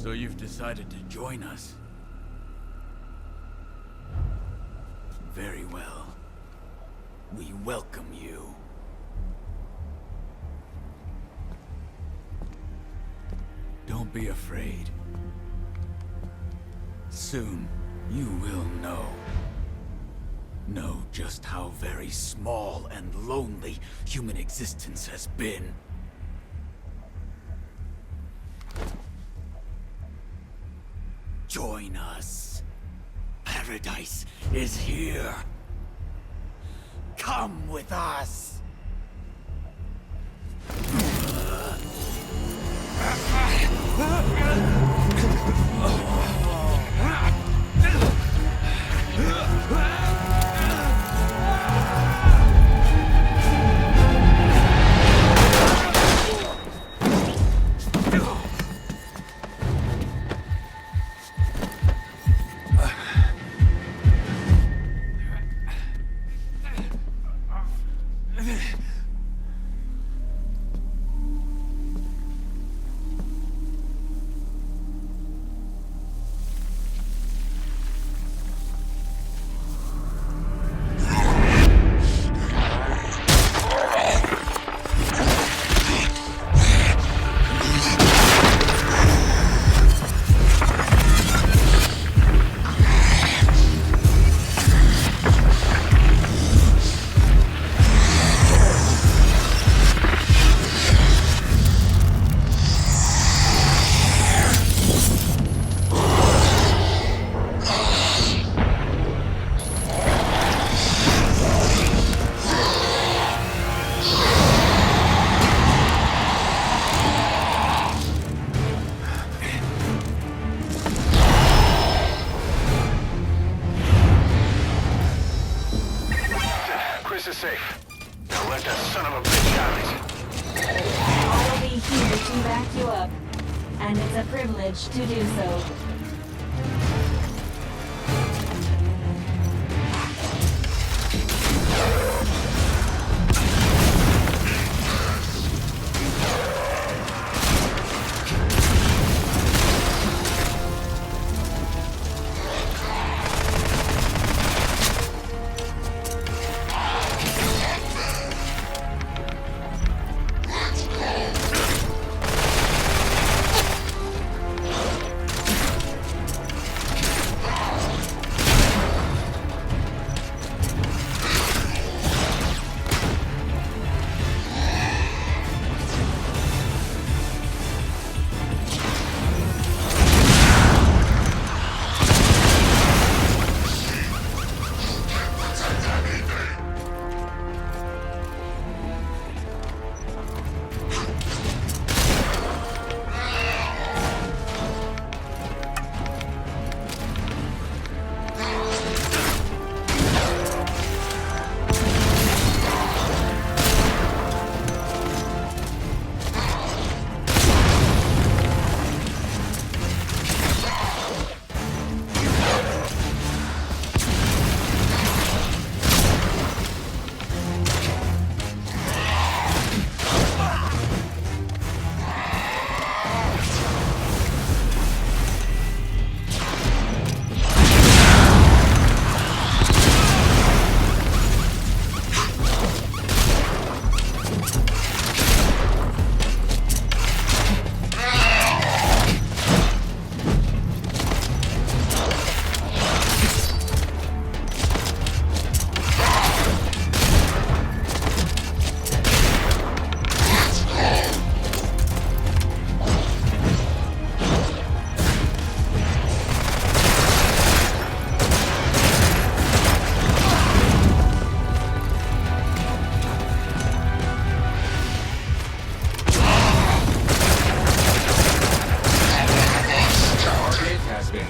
So you've decided to join us? Very well. We welcome you. Don't be afraid. Soon, you will know. Know just how very small and lonely human existence has been. Join us. Paradise is here. Come with us. Is safe. Now let that son of a bitch out. I'll be here to back you up, and it's a privilege to do so.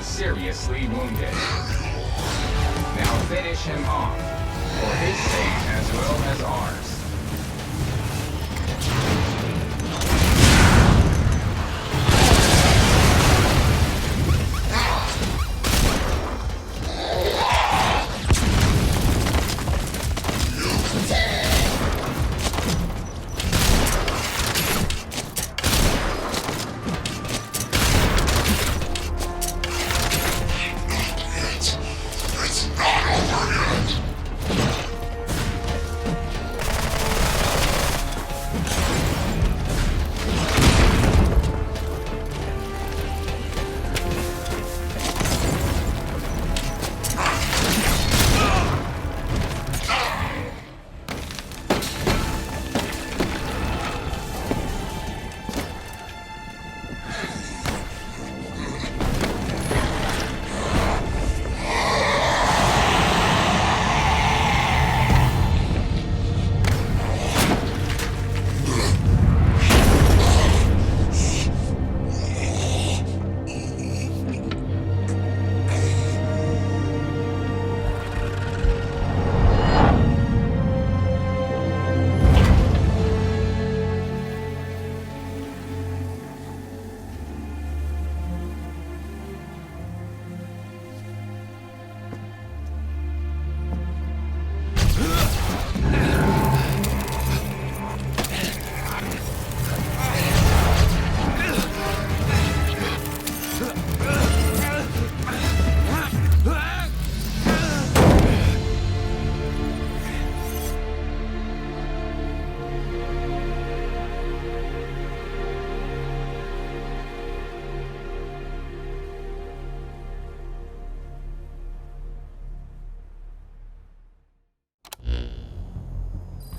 Seriously wounded. Now finish him off, for his sake as well as ours.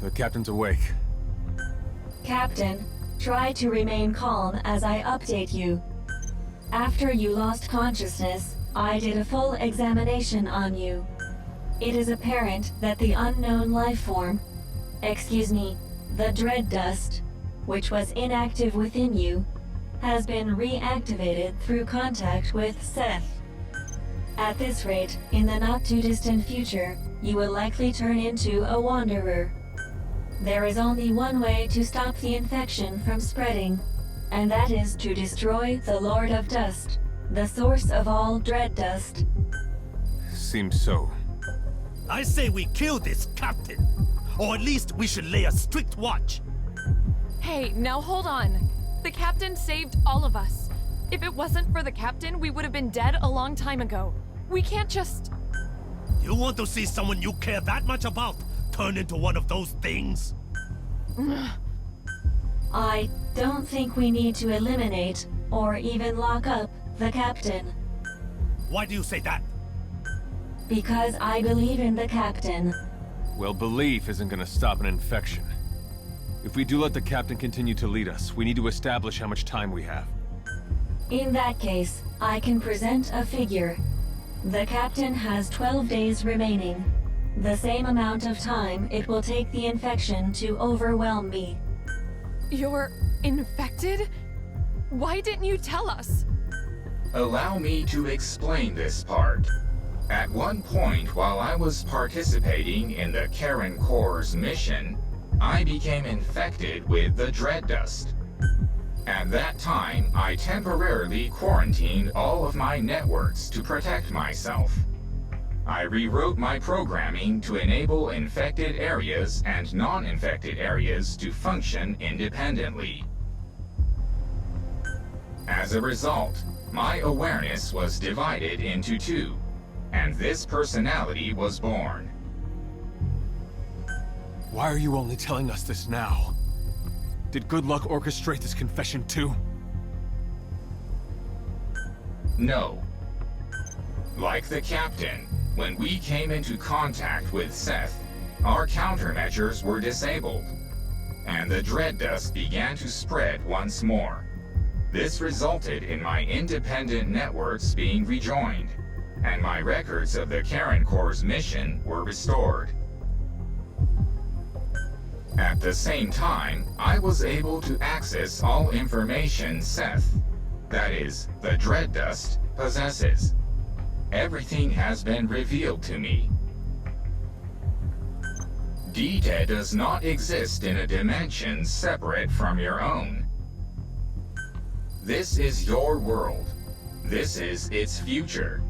The captain's awake. Captain, try to remain calm as I update you. After you lost consciousness, I did a full examination on you. It is apparent that the unknown life form, the dread dust, which was inactive within you, has been reactivated through contact with Seth. At this rate, in the not-too-distant future, you will likely turn into a wanderer. There is only one way to stop the infection from spreading, and that is to destroy the Lord of Dust, the source of all dread dust. Seems so. I say we kill this captain. Or at least we should lay a strict watch. Hey, now hold on. The captain saved all of us. If it wasn't for the captain, we would have been dead a long time ago. We can't just... You want to see someone you care that much about turn into one of those things? I don't think we need to eliminate, or even lock up, the captain. Why do you say that? Because I believe in the captain. Well, belief isn't gonna stop an infection. If we do let the captain continue to lead us, we need to establish how much time we have. In that case, I can present a figure. The captain has 12 days remaining. The same amount of time it will take the infection to overwhelm me. You're infected? Why didn't you tell us? Allow me to explain this part. At one point, while I was participating in the Karen Corps' mission, I became infected with the dread dust. At that time, I temporarily quarantined all of my networks to protect myself. I rewrote my programming to enable infected areas and non-infected areas to function independently. As a result, my awareness was divided into two, and this personality was born. Why are you only telling us this now? Did Good Luck orchestrate this confession too? No. Like the captain, when we came into contact with Seth, our countermeasures were disabled, and the dread dust began to spread once more. This resulted in my independent networks being rejoined, and my records of the Karen Corps' mission were restored. At the same time, I was able to access all information Seth, that is, the dread dust, possesses. Everything has been revealed to me. Dita does not exist in a dimension separate from your own. This is your world. This is its future.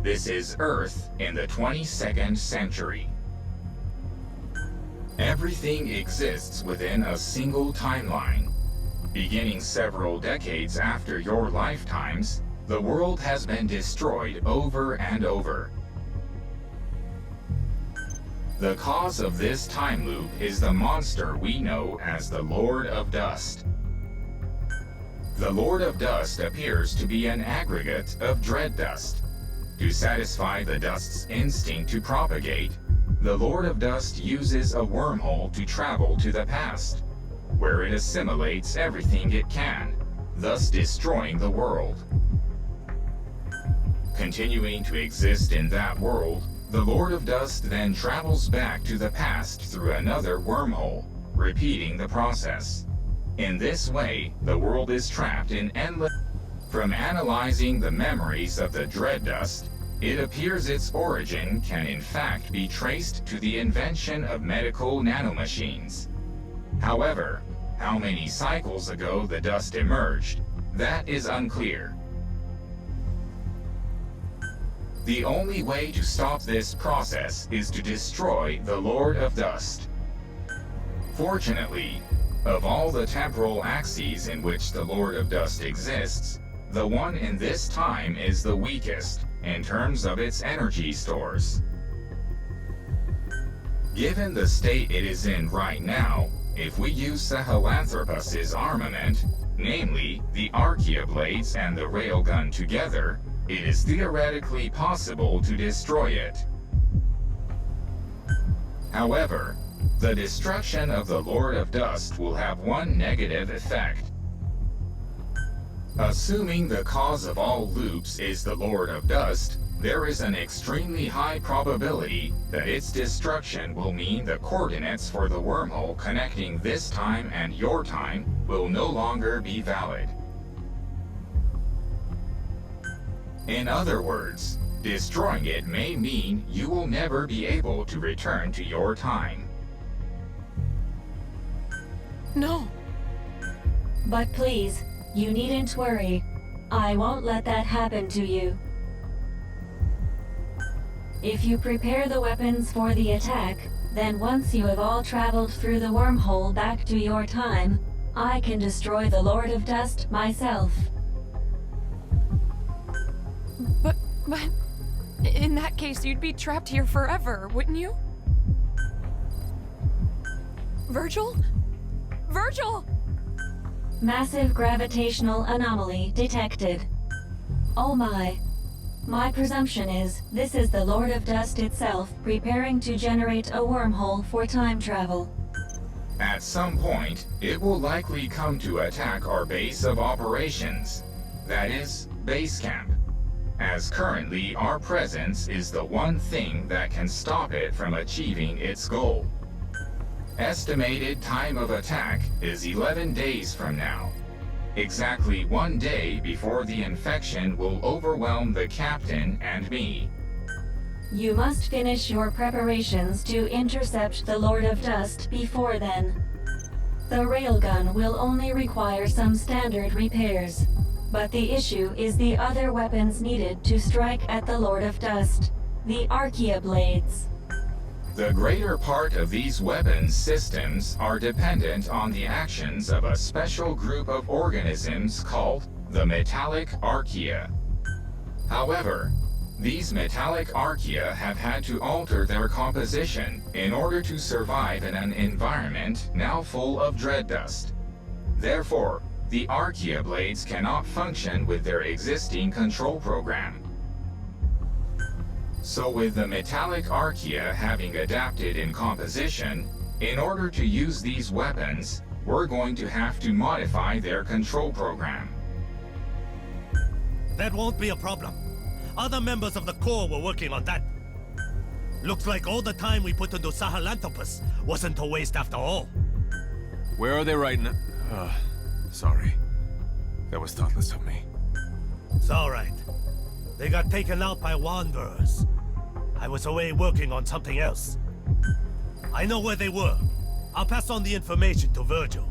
This is Earth in the 22nd century. Everything exists within a single timeline. Beginning several decades after your lifetimes, the world has been destroyed over and over. The cause of this time loop is the monster we know as the Lord of Dust. The Lord of Dust appears to be an aggregate of dread dust. To satisfy the dust's instinct to propagate, the Lord of Dust uses a wormhole to travel to the past, where it assimilates everything it can, thus destroying the world. Continuing to exist in that world, the Lord of Dust then travels back to the past through another wormhole, repeating the process. In this way, the world is trapped in endless... From analyzing the memories of the dread dust, it appears its origin can in fact be traced to the invention of medical nanomachines. However, how many cycles ago the dust emerged, that is unclear. The only way to stop this process is to destroy the Lord of Dust. Fortunately, of all the temporal axes in which the Lord of Dust exists, the one in this time is the weakest in terms of its energy stores. Given the state it is in right now, if we use Sahelanthropus's armament, namely the Archaea blades and the railgun together, it is theoretically possible to destroy it. However, The destruction of the Lord of Dust will have one negative effect. Assuming the cause of all loops is the Lord of Dust, there is an extremely high probability that its destruction will mean the coordinates for the wormhole connecting this time and your time will no longer be valid. In other words, destroying it may mean you will never be able to return to your time. No. But please, you needn't worry. I won't let that happen to you. If you prepare the weapons for the attack, then once you have all traveled through the wormhole back to your time, I can destroy the Lord of Dust myself. But in that case, you'd be trapped here forever, wouldn't you? Virgil? Virgil! Massive gravitational anomaly detected. Oh my. My presumption is, this is the Lord of Dust itself preparing to generate a wormhole for time travel. At some point, it will likely come to attack our base of operations. That is, base camp. As currently, our presence is the one thing that can stop it from achieving its goal. Estimated time of attack is 11 days from now. Exactly 1 day before the infection will overwhelm the captain and me. You must finish your preparations to intercept the Lord of Dust before then. The railgun will only require some standard repairs, but the issue is the other weapons needed to strike at the Lord of Dust, the Archaea blades. The greater part of these weapons systems are dependent on the actions of a special group of organisms called the metallic archaea. However, these metallic archaea have had to alter their composition in order to survive in an environment now full of dread dust. Therefore, the archaea blades cannot function with their existing control program. So with the metallic archaea having adapted in composition, in order to use these weapons, we're going to have to modify their control program. That won't be a problem. Other members of the Corps were working on that. Looks like all the time we put into Sahelanthropus wasn't a waste after all. Where are they right now? Sorry. That was thoughtless of me. It's alright. They got taken out by wanderers. I was away working on something else. I know where they were. I'll pass on the information to Virgil.